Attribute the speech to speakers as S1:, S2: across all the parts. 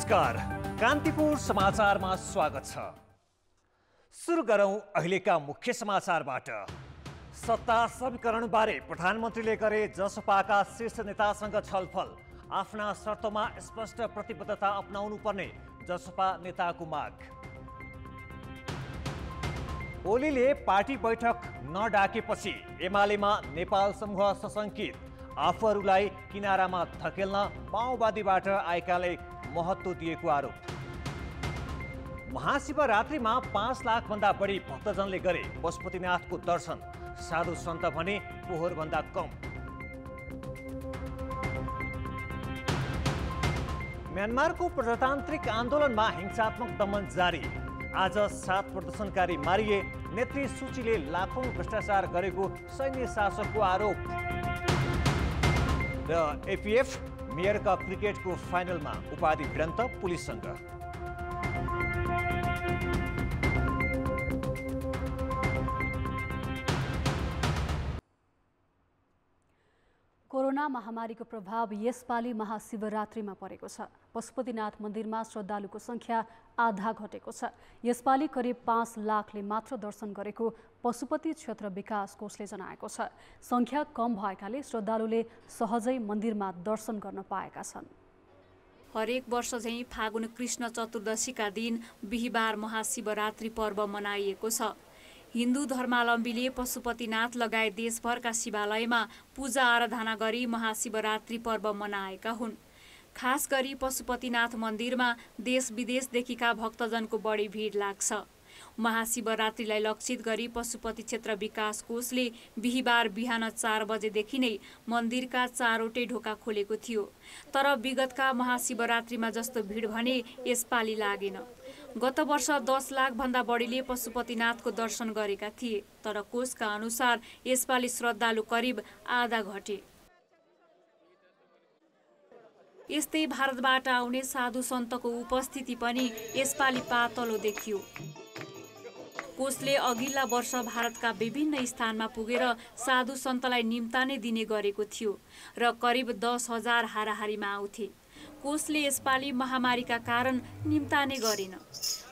S1: नमस्कार, कान्तिपुर समाचारमा स्वागत छ। सुरु गरौं अहिलेका मुख्य समाचारबाट। सत्ता समीकरणबारे प्रधानमन्त्रीले गरे जसपाका शीर्ष नेतासँग छलफल। आफ्ना शर्तमा स्पष्ट प्रतिबद्धता अपनाउनु पर्ने जसपा नेताको माग। ओलीले पार्टी बैठक नडाकेपछि एमालेमा नेपाल समूह सशंकित। आफूहरूलाई किनारामा धकेल्न माओवादीबाट आएकाले महत्त्व दिएको आरोप। महाशिवरात्रिमा 5 लाखभन्दा बढी भक्तजनले गरे पशुपतिनाथको दर्शन। साधु सन्त भने पोहोरभन्दा कम। म्यानमारको प्रजातान्त्रिक आन्दोलनमा हिंसात्मक दमन जारी। आज 7 प्रदर्शनकारी मारिए। नेत्री सूचीले लाखौं भ्रष्टाचार गरेको सैन्य शासकको आरोप। र एपीएफ मेयर कप क्रिकेटको फाइनलमा उपाधि भिडन्त पुलिससँग।
S2: कोरोना महामारीको प्रभाव यसपालि महाशिवरात्रिमा परेको छ। पशुपतिनाथ मन्दिरमा श्रद्धालुको संख्या आधा घटेको छ। यसपालि करिब 5 लाखले मात्र दर्शन गरेको पशुपति क्षेत्र विकास कोषले जनाएको छ। संख्या कम भएकाले श्रद्धालुले सहजै मन्दिरमा दर्शन गर्न पाएका छन्।
S3: हरेक वर्ष झैं फागुन कृष्ण चतुर्दशीका दिन बिहीबार महाशिवरात्रि पर्व मनाइएको छ। हिन्दू धर्मावलम्बीले पशुपतिनाथ लगायत देशभरका शिवालयमा पूजा आराधना गरी महाशिवरात्रि पर्व मनाएका हुन्। खास गरी पशुपतिनाथ मन्दिरमा देश विदेशदेखिका भक्तजनको बढी भिड लाग्छ। महाशिवरात्रिलाई लक्षित गरी पशुपति क्षेत्र विकास कोषले बिहीबार बिहान 4 बजेदेखि नै मन्दिरका चारवटै ढोका खोलेको थियो। तर विगतका महाशिवरात्रिमा जस्तो भिड भने यसपालि लागेन। गत वर्ष 10 लाखभन्दा बढीले पशुपतिनाथको दर्शन गरेका थिए। तर कोषका अनुसार यसपालि श्रद्धालु करिब आधा घटे। यस्तै भारतबाट आउने साधु सन्तको उपस्थिति पनि यसपालि पातलो देखियो। कोषले अघिल्ला वर्ष भारतका विभिन्न स्थानमा पुगेर साधु सन्तलाई निम्ताने दिने गरेको थियो र करिब 10,000 हाराहारीमा आउँथे। कोषले यसपालि महामारीका कारण निम्ताने गरेन।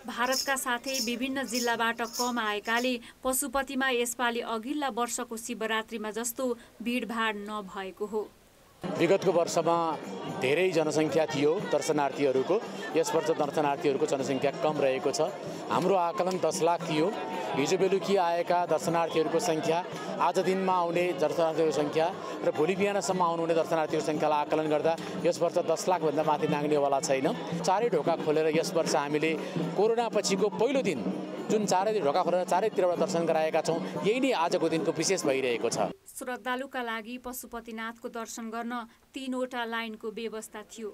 S3: भारतका साथै विभिन्न जिल्लाबाट कम आएकाले पशुपतिमा यसपालि अघिल्ला वर्षको शिवरात्रिमा जस्तो भिडभाड नभएको हो।
S4: विगतको वर्षमा धेरै जनसङ्ख्या थियो दर्शनार्थीहरूको। यस वर्ष दर्शनार्थीहरूको जनसङ्ख्या कम रहेको छ। हाम्रो आकलन 10 लाख थियो। हिजो बेलुकी आएका दर्शनार्थीहरूको सङ्ख्या, आज दिनमा आउने दर्शनार्थीहरूको सङ्ख्या र भोलि बिहानसम्म आउनुहुने दर्शनार्थीहरूको सङ्ख्यालाई आकलन गर्दा यस वर्ष 10 लाखभन्दा माथि नाग्नेवाला छैन। चारै ढोका खोलेर यस वर्ष हामीले कोरोना पछिको पहिलो दिन जुन चारै ढोका खोलेर चारैतिरबाट दर्शन गराएका छौँ, यही नै आजको दिनको विशेष भइरहेको छ।
S3: श्रद्धालुका लागि पशुपतिनाथको दर्शन गर्न 3वटा लाइनको व्यवस्था थियो।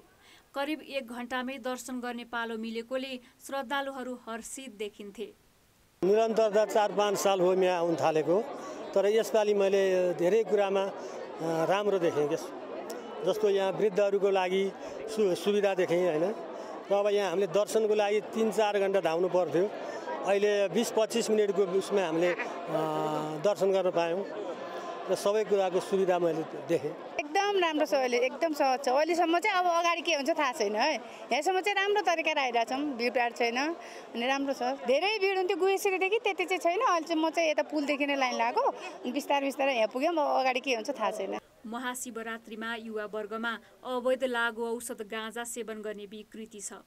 S3: करिब 1 घण्टामै दर्शन गर्ने पालो मिलेकोले श्रद्धालुहरू हर्षित देखिन्थे।
S5: निरन्तरता 4-5 साल हो यहाँ आउन थालेको, तर यसपालि मैले धेरै कुरामा राम्रो देखेँ। जस्तो यहाँ वृद्धहरूको लागि सुविधा देखेँ होइन। र अब यहाँ हामीले दर्शनको लागि 3-4 घण्टा धाउनु पर्थ्यो। अहिले 20-25 मिनटको उसमा हामीले दर्शन गर्न पायौँ र सबै कुराको सुविधा मैले देखेँ।
S6: एकदम राम्रो छ अहिले, एकदम सहज छ। अहिलेसम्म चाहिँ अब अगाडि के हुन्छ थाहा छैन है। यहाँसम्म चाहिँ राम्रो तरिकाले आइरहेछौँ, भिडभाड छैन अनि राम्रो छ। धेरै भिड हुन्थ्यो गुहेश्वरीदेखि, त्यति चाहिँ छैन। अहिले चाहिँ म चाहिँ यता पुलदेखि नै लाइन लाग्यो, बिस्तारै बिस्तारै यहाँ पुग्यौँ। अब अगाडि के हुन्छ थाहा छैन।
S3: महाशिवरात्रिमा युवा वर्गमा अवैध लागु औषध गाँजा सेवन गर्ने विकृति छ।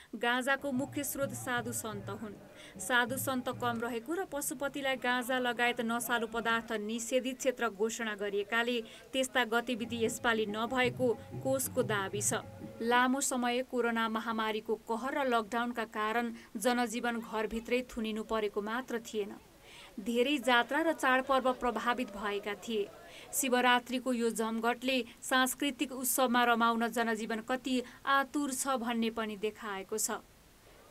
S3: गाँजाको मुख्य स्रोत साधु सन्त हुन्। साधु सन्त कम रहेको र पशुपतिलाई गाँजा लगायत नशालु पदार्थ निषेधित क्षेत्र घोषणा गरिएकाले त्यस्ता गतिविधि यसपालि नभएको कोषको दाबी छ। लामो समय कोरोना महामारीको कहर र लकडाउनका कारण जनजीवन घरभित्रै थुनिनु परेको मात्र थिएन। धेरै जात्रा र चाडपर्व प्रभावित भएका थिए। शिवरात्रिको यो जमघटले सांस्कृतिक उत्सवमा रमाउन जनजीवन कति आतुर छ भन्ने पनि देखाएको छ।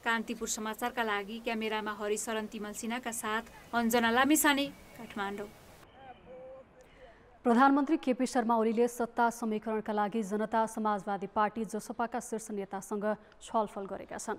S3: कान्तिपुर समाचारका लागि क्यामेरामा हरिशरण तिमल सिन्हाका साथ अञ्जना लामिछाने, काठमाडौँ।
S2: प्रधानमन्त्री केपी शर्मा ओलीले सत्ता समीकरणका लागि जनता समाजवादी पार्टी जसपाका शीर्ष नेतासँग छलफल गरेका छन्।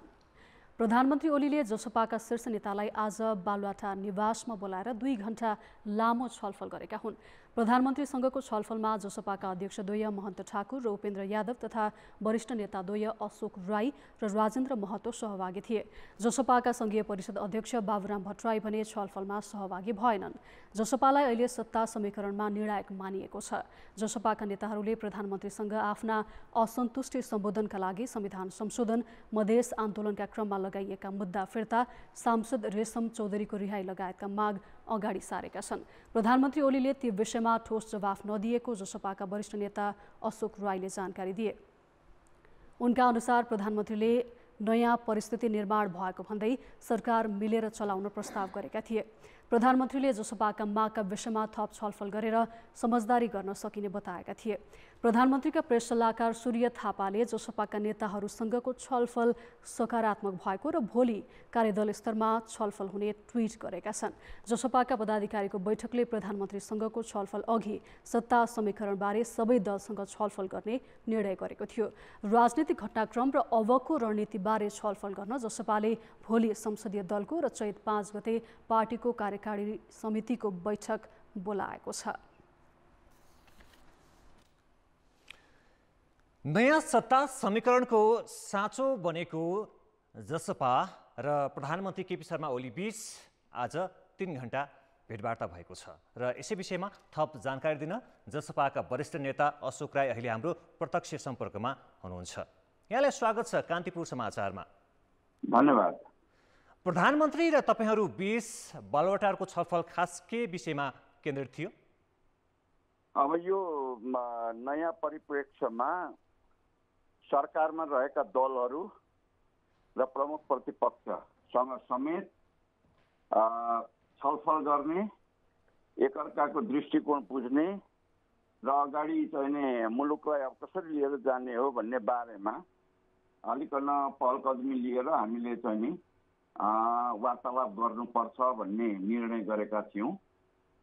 S2: प्रधानमन्त्री ओलीले जसपाका शीर्ष नेतालाई आज बालुवाटा निवासमा बोलाएर 2 घण्टा लामो छलफल गरेका हुन्। प्रधानमन्त्रीसँगको छलफलमा जसपाका अध्यक्षद्वय महन्त ठाकुर र उपेन्द्र यादव तथा वरिष्ठ नेताद्वय अशोक राई र राजेन्द्र महतो सहभागी थिए। जसपाका संघीय परिषद अध्यक्ष बाबुराम भट्टराई भने छलफलमा सहभागी भएनन्। जसपालाई अहिले सत्ता समीकरणमा निर्णायक मानिएको छ। जसपाका नेताहरूले प्रधानमन्त्रीसँग आफ्ना असन्तुष्टि सम्बोधनका लागि संविधान संशोधन, मधेस आन्दोलनका क्रममा लगाइएका मुद्दा फिर्ता, सांसद रेशम चौधरीको रिहाई लगायतका माग अगाडि सारेका छन्। प्रधानमन्त्री ओलीले ती विषयमा ठोस जवाफ नदिएको जसपाका वरिष्ठ नेता अशोक राईले जानकारी दिए। उनका अनुसार प्रधानमन्त्रीले नयाँ परिस्थिति निर्माण भएको भन्दै सरकार मिलेर चलाउन प्रस्ताव गरेका थिए। प्रधानमन्त्रीले जसपाका मागका विषयमा थप छलफल गरेर समझदारी गर्न सकिने बताएका थिए। प्रधानमन्त्रीका प्रेस सल्लाहकार सूर्य थापाले जसपाका नेताहरूसँगको छलफल सकारात्मक भएको र भोलि कार्यदल स्तरमा छलफल हुने ट्विट गरेका छन्। जसपाका पदाधिकारीको बैठकले प्रधानमन्त्रीसँगको छलफल अघि सत्ता समीकरणबारे सबै दलसँग छलफल गर्ने निर्णय गरेको थियो। राजनीतिक घटनाक्रम र अबको रणनीतिबारे छलफल गर्न जसपाले भोलि संसदीय दलको र चैत 5 गते पार्टीको कार्यकारी समितिको बैठक बोलाएको छ।
S1: नयाँ सत्ता समीकरणको साँचो बनेको जसपा र प्रधानमन्त्री केपी शर्मा ओली बीच आज 3 घण्टा भेटवार्ता भएको छ र यसै विषयमा थप जानकारी दिन जसपाका वरिष्ठ नेता अशोक राई अहिले हाम्रो प्रत्यक्ष सम्पर्कमा हुनुहुन्छ। यहाँलाई स्वागत छ कान्तिपुर समाचारमा।
S7: धन्यवाद।
S1: प्रधानमन्त्री र तपाईहरू बीच बालुवाटारको छलफल खास के विषयमा केन्द्रित थियो?
S7: अब यो नयाँ परिप्रेक्ष्यमा सरकारमा रहेका दलहरू र प्रमुख प्रतिपक्षसँग समेत छलफल गर्ने, एकअर्काको दृष्टिकोण बुझ्ने र अगाडि चाहिने मुलुकलाई अब कसरी लिएर जाने हो भन्ने बारेमा अलिकन पहल कदमी लिएर हामीले चाहिँ वार्तालाप गर्नुपर्छ भन्ने निर्णय गरेका थियौँ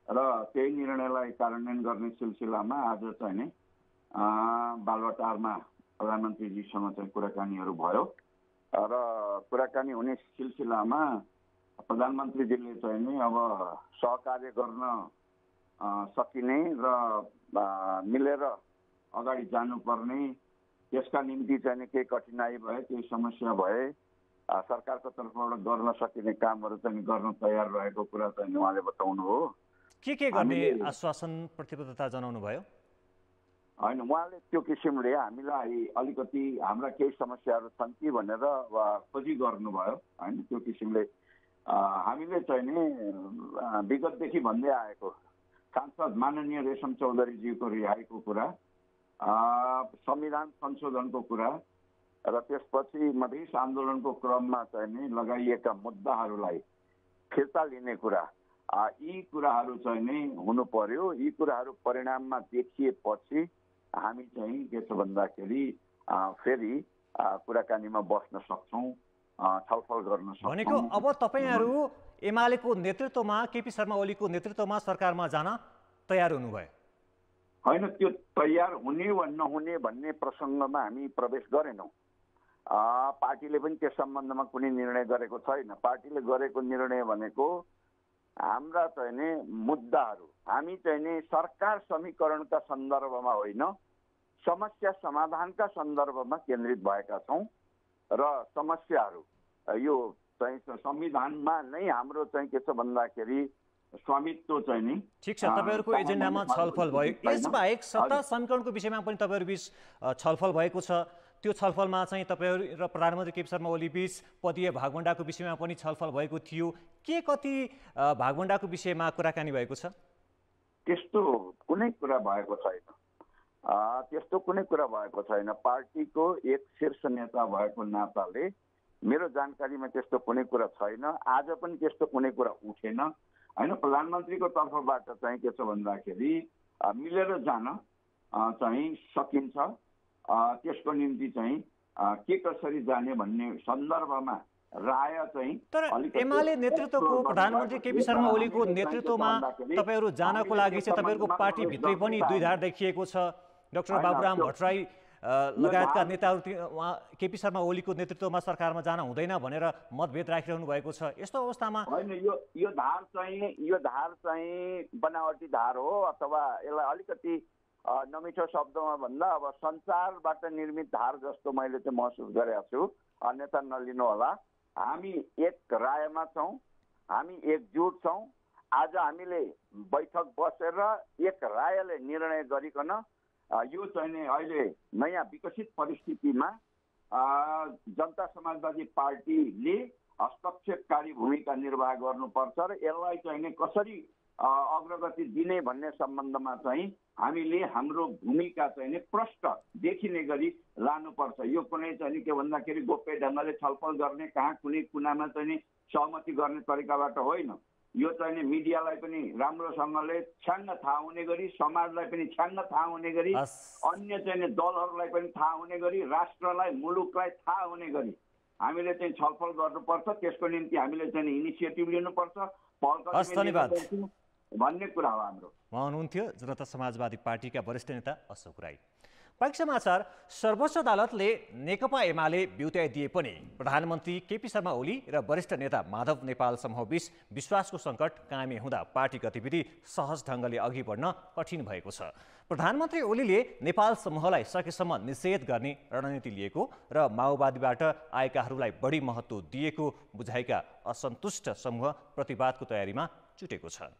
S7: र त्यही निर्णयलाई कार्यान्वयन गर्ने सिलसिलामा आज चाहिँ बालुवाटारमा प्रधानमन्त्रीजीसँग चाहिँ कुराकानीहरू भयो र कुराकानी हुने सिलसिलामा प्रधानमन्त्रीजीले चाहिँ अब सहकार्य गर्न सकिने र मिलेर अगाडि जानुपर्ने, त्यसका निम्ति चाहिँ केही कठिनाई भए, केही समस्या भए सरकारको तर्फबाट गर्न सकिने कामहरू चाहिँ गर्न तयार रहेको कुरा चाहिँ उहाँले बताउनु हो।
S1: के गर्ने आश्वासन प्रतिबद्धता जनाउनु भयो?
S7: होइन, उहाँले त्यो किसिमले हामीलाई अलिकति हाम्रा केही समस्याहरू छन् कि भनेर खोजी गर्नुभयो। होइन, त्यो किसिमले हामीले चाहिँ नि विगतदेखि भन्दै आएको सांसद माननीय रेशम चौधरीजीको रिहाईको कुरा, संविधान संशोधनको कुरा र त्यसपछि मधेस आन्दोलनको क्रममा चाहिँ नि लगाइएका मुद्दाहरूलाई फिर्ता लिने कुरा, यी कुराहरू चाहिँ नि हुनु पर्यो। यी कुराहरू परिणाममा देखिएपछि हामी चाहिँ के छ भन्दाखेरि फेरि कुराकानीमा बस्न सक्छौँ, छलफल गर्न सक्छौँ।
S1: भनेको अब तपाईँहरू एमालेको नेतृत्वमा, केपी शर्मा ओलीको नेतृत्वमा सरकारमा जान तयार हुनुभयो?
S7: होइन, त्यो तयार हुने वा नहुने भन्ने प्रसङ्गमा हामी प्रवेश गरेनौँ। पार्टीले पनि त्यस सम्बन्धमा कुनै निर्णय गरेको छैन। पार्टीले गरेको निर्णय भनेको हाम्रा चाहिँ नि मुद्दाहरू हामी चाहिँ नि सरकार समीकरणका सन्दर्भमा होइन, समस्या समाधानका सन्दर्भमा केन्द्रित भएका छौँ र समस्याहरू यो चाहिँ संविधानमा नै हाम्रो चाहिँ के छ भन्दाखेरि स्वामित्व चाहिँ नि
S1: ठिक छ। तपाईँहरूको एजेन्डामा छलफल भयो। यसबाहेक सत्ता समीकरणको विषयमा पनि तपाईँहरू बीच छलफल भएको छ। त्यो छलफलमा चाहिँ तपाईँहरू र प्रधानमन्त्री केपी शर्मा ओली बीच पदीय भागवण्डाको विषयमा पनि छलफल भएको थियो। के कति भागवण्डाको विषयमा कुराकानी भएको छ?
S7: त्यस्तो कुनै कुरा भएको छैन। त्यस्तो कुनै कुरा भएको छैन। पार्टीको एक शीर्ष नेता भएको नाताले मेरो जानकारीमा त्यस्तो कुनै कुरा छैन। आज पनि त्यस्तो कुनै कुरा उठेन। होइन, प्रधानमन्त्रीको तर्फबाट चाहिँ के छ भन्दाखेरि मिलेर जान चाहिँ सकिन्छ। त्यसको निम्ति चाहिँ के कसरी जाने भन्ने सन्दर्भमा राय चाहिँ
S1: तर एमाले नेतृत्वको प्रधानमन्त्री केपी शर्मा ओलीको नेतृत्वमा तपाईँहरू जानको लागि चाहिँ तपाईँहरूको पार्टीभित्रै पनि द्विधार देखिएको छ। डाक्टर बाबुराम भट्टराई लगायतका नेताहरू उहाँ केपी शर्मा ओलीको नेतृत्वमा सरकारमा जान हुँदैन भनेर मतभेद राखिरहनु भएको छ। यस्तो अवस्थामा
S7: होइन, यो धार चाहिँ बनावटी धार हो अथवा यसलाई अलिकति नमिठो शब्दमा भन्दा अब सञ्चारबाट निर्मित धार जस्तो मैले चाहिँ महसुस गरेको छु। अन्यथा नलिनु होला। हामी एक रायमा छौँ, हामी एकजुट छौँ। आज हामीले बैठक बसेर एक रायले निर्णय गरिकन यो चाहिँ अहिले नयाँ विकसित परिस्थितिमा जनता समाजवादी पार्टीले हस्तक्षेपकारी भूमिका निर्वाह गर्नुपर्छ र यसलाई चाहिँ कसरी अग्रगति दिने भन्ने सम्बन्धमा चाहिँ हामीले हाम्रो भूमिका चाहिँ प्रष्ट देखिने गरी लानुपर्छ। यो कुनै चाहिँ के भन्दाखेरि गोप्य ढङ्गले छलफल गर्ने, कहाँ कुनै कुनामा चाहिँ सहमति गर्ने तरिकाबाट होइन। यो चाहिँ मिडियालाई पनि राम्रोसँगले छ्याङ्ग थाहा हुने गरी, समाजलाई पनि छ्याङ्ग थाहा हुने गरी, अन्य चाहिँ दलहरूलाई पनि थाहा हुने गरी, राष्ट्रलाई मुलुकलाई थाहा हुने गरी हामीले चाहिँ छलफल गर्नुपर्छ। त्यसको निम्ति हामीले चाहिँ इनिसिएटिभ लिनुपर्छ, पहल भन्ने कुरा हो हाम्रो।
S1: उहाँ हुनुहुन्थ्यो जनता समाजवादी पार्टीका वरिष्ठ नेता अशोक राई। पाइक समाचार। सर्वोच्च अदालतले नेकपा एमाले ब्युत्याइदिए पनि प्रधानमन्त्री केपी शर्मा ओली र वरिष्ठ नेता माधव नेपाल समूहबीच विश्वासको सङ्कट कायमै हुँदा पार्टी गतिविधि सहज ढङ्गले अघि बढ्न कठिन भएको छ। प्रधानमन्त्री ओलीले नेपाल समूहलाई सकेसम्म निषेध गर्ने रणनीति लिएको र माओवादीबाट आएकाहरूलाई बढी महत्त्व दिएको बुझाएका असन्तुष्ट समूह प्रतिवादको तयारीमा जुटेको छ।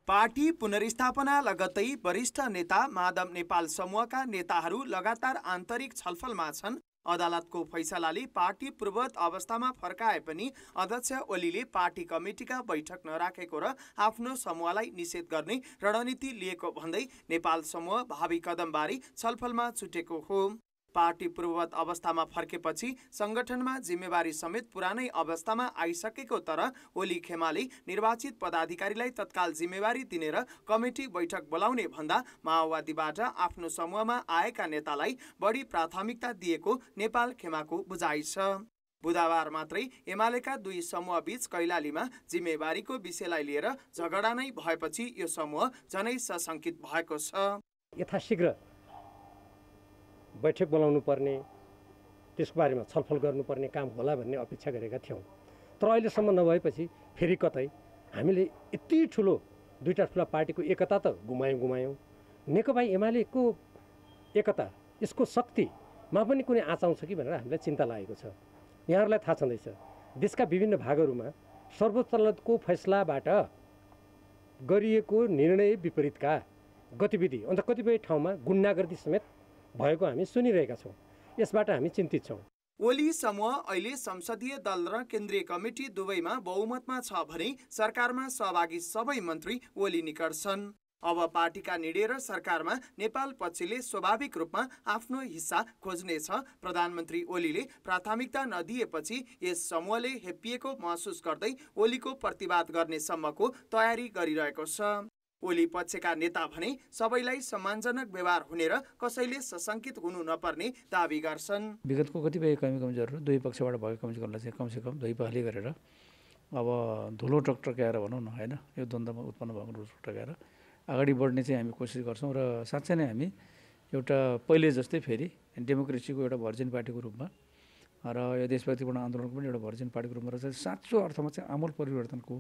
S8: पार्टी पुनर्स्थापना लगत्तै वरिष्ठ नेता माधव नेपाल समूहका नेताहरू लगातार आन्तरिक छलफलमा छन्। अदालतको फैसलाले पार्टी पूर्ववत अवस्थामा फर्काए पनि अध्यक्ष ओलीले पार्टी कमिटीका बैठक नराखेको र आफ्नो समूहलाई निषेध गर्ने रणनीति लिएको भन्दै नेपाल समूह भावी कदमबारे छलफलमा छुटेको हो। पार्टी पूर्ववत अवस्थामा फर्केपछि संगठनमा जिम्मेवारी समेत पुरानै अवस्थामा आइसकेको तर ओली खेमाले निर्वाचित पदाधिकारीलाई तत्काल जिम्मेवारी दिने र कमिटी बैठक बोलाउने भन्दा माओवादीबाट आफ्नो समूहमा आएका नेतालाई बढी प्राथमिकता दिएको नेपाल खेमाको बुझाइ छ। बुधबार मात्रै एमालेका दुई समूह बीच कैलालीमा जिम्मेवारीको विषयलाई लिएर झगडा नै भएपछि यो समूह झनै सशंकित भएको छ।
S5: यथाशीघ्र बैठक बोलाउनु पर्ने, त्यसको बारेमा छलफल गर्नुपर्ने काम होला भन्ने अपेक्षा गरेका थियौँ। तर अहिलेसम्म नभएपछि फेरि कतै हामीले यति ठुलो दुईटा ठुला पार्टीको एकता त गुमायौँ। नेकपा एमालेको एकता, यसको शक्तिमा पनि कुनै आँचाउँछ कि भनेर हामीलाई चिन्ता लागेको छ। यहाँहरूलाई थाहा छँदैछ देशका विभिन्न भागहरूमा सर्वोच्च अदालतको फैसलाबाट गरिएको निर्णय विपरीतका गतिविधि अन्त कतिपय ठाउँमा गुन्डागर्दी समेत भएको हामी सुनिरहेका छौँ। यसबाट हामी चिन्तित छौँ।
S8: ओली समूह अहिले संसदीय दल र केन्द्रीय कमिटी दुवैमा बहुमतमा छ भने सरकारमा सहभागी सबै मन्त्री ओली निकट छन्। अब पार्टीका निर्णय र सरकारमा नेपाल पक्षले स्वाभाविक रूपमा आफ्नो हिस्सा खोज्नेछ। प्रधानमन्त्री ओलीले प्राथमिकता नदिएपछि यस समूहले हेपिएको महसुस गर्दै ओलीको प्रतिवाद गर्ने सम्मको तयारी गरिरहेको छ। ओली पक्षका नेता भने सबैलाई सम्मानजनक व्यवहार हुने र कसैले सशंकित हुनु नपर्ने दावी गर्छन्।
S9: विगतको कतिपय कमजोरहरू दुई पक्षबाट भएको कमजोरलाई चाहिँ कमसेकम दुई पहली गरेर अब धुलो टकटकाएर भनौँ न होइन, यो द्वन्द्वमा उत्पन्न भएको धुलो टकटकाएर अगाडि बढ्ने चाहिँ हामी कोसिस गर्छौँ र साँच्चै नै हामी एउटा पहिले जस्तै फेरि डेमोक्रेसीको एउटा भर्जिन पार्टीको रूपमा र यो देशभक्तिपूर्ण आन्दोलनको पनि एउटा भर्जिन पार्टीको रूपमा र साँचो अर्थमा चाहिँ आमूल परिवर्तनको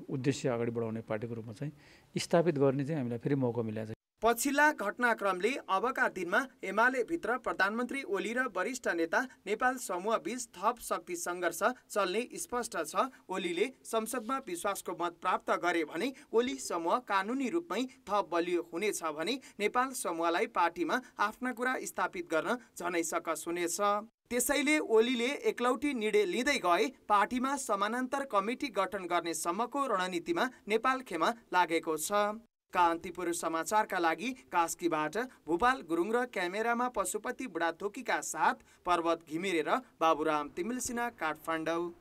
S9: उद्देश्य अगाडि बढाउने पार्टीको रूपमा चाहिँ स्थापित गर्ने चाहिँ हामीलाई फेरि मौका मिलेको छ।
S8: पछिल्ला घटनाक्रमले अबका दिनमा एमाले भित्र प्रधानमन्त्री ओली र वरिष्ठ नेता नेपाल समूह बीच थप शक्ति सङ्घर्ष चल्ने स्पष्ट छ। ओलीले संसदमा विश्वासको मत प्राप्त गरे भने ओली समूह कानुनी रूपमै थप बलियो हुनेछ भने नेपाल समूहलाई पार्टीमा आफ्ना कुरा स्थापित गर्न झनै सकस हुनेछ। त्यसैले ओलीले एकलौटी निर्णय लिँदै गए पार्टीमा समानान्तर कमिटी गठन गर्ने सम्मको रणनीतिमा नेपाल खेमा लागेको छ। कान्तिपुर समाचारका लागि कास्कीबाट भूपाल गुरुङ र क्यामेरामा पशुपति बुढाथोकीका साथ पर्वत घिमिरे र बाबुराम तिमिलसिना काठमाडौँ।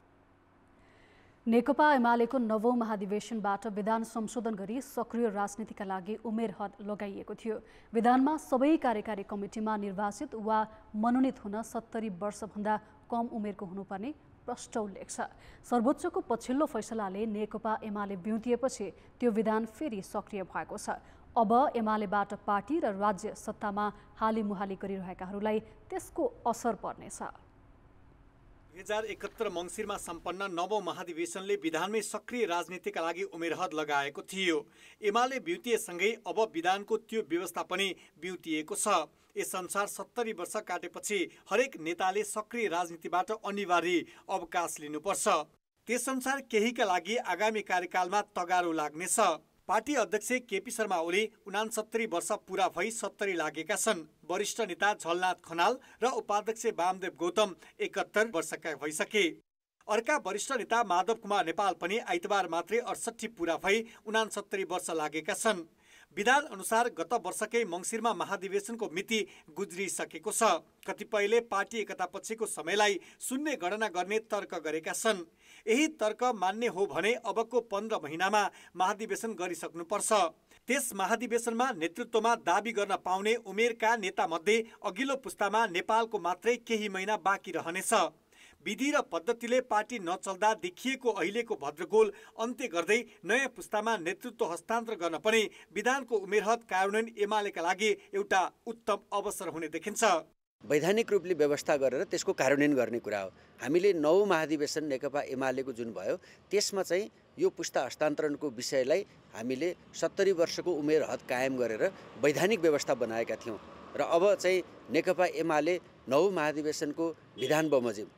S2: नेकपा एमालेको नवौं महाधिवेशनबाट विधान संशोधन गरी सक्रिय राजनीतिका लागि उमेर हद लगाइएको थियो। विधानमा सबै कार्यकारी कमिटीमा निर्वाचित वा मनोनित हुन 70 वर्षभन्दा कम उमेरको हुनुपर्ने प्रष्ट उल्लेख छ। सर्वोच्चको पछिल्लो फैसलाले नेकपा एमाले बिउतिएपछि त्यो विधान फेरि सक्रिय भएको छ। अब एमालेबाट पार्टी र राज्य सत्तामा हालीमुहाली गरिरहेकाहरूलाई त्यसको असर पर्नेछ।
S1: 2071 मङ्सिरमा सम्पन्न नवौं महाधिवेशनले विधानमै सक्रिय राजनीतिका लागि उमेर हद लगाएको थियो। एमाले बिउतिएसँगै अब विधानको त्यो व्यवस्था पनि बिउतिएको छ। यसअनुसार 70 वर्ष काटेपछि हरेक नेताले सक्रिय राजनीतिबाट अनिवार्य अवकाश लिनुपर्छ। त्यसअनुसार केहीका लागि आगामी कार्यकालमा तगारो लाग्नेछ। पार्टी अध्यक्ष केपी शर्मा ओली 69 वर्ष पूरा भई 70 लागेका छन्। वरिष्ठ नेता झलनाथ खनाल र उपाध्यक्ष वामदेव गौतम 71 वर्षका भइसके। अर्का वरिष्ठ नेता माधव कुमार नेपाल पनि आइतबार मात्रै 68 पूरा भई 69 वर्ष लागेका छन्। विधान अनुसार गत वर्षकै मङ्सिरमा महाधिवेशनको मिति गुज्रिसकेको छ। कतिपयले पार्टी एकतापछिको समयलाई शून्य गणना गर्ने तर्क गरेका छन्। यही तर्क मान्ने हो भने अबको 15 महिनामा महाधिवेशन गरिसक्नुपर्छ। त्यस महाधिवेशनमा नेतृत्वमा दाबी गर्न पाउने उमेरका नेता मध्ये अघिल्लो पुस्तामा नेपालको मात्रै केही महिना बाँकी रहनेछ। विधि र पद्धतिले पार्टी नचल्दा देखिएको अहिलेको भद्रगोल अन्त्य गर्दै नयाँ पुस्तामा नेतृत्व हस्तान्तरण गर्न पनि विधानको उमेरहद कार्यान्वयन एमालेका लागि एउटा उत्तम अवसर हुने देखिन्छ।
S10: वैधानिक रूपले व्यवस्था गरेर त्यसको कार्यान्वयन गर्ने कुरा हो। हामीले नौ महाधिवेशन नेकपा एमालेको जुन भयो त्यसमा चाहिँ यो पुस्ता हस्तान्तरणको विषयलाई हामीले 70 वर्षको उमेर हद कायम गरेर वैधानिक व्यवस्था बनाएका थियौँ र अब चाहिँ नेकपा एमाले नौ महाधिवेशनको विधान बमोजिम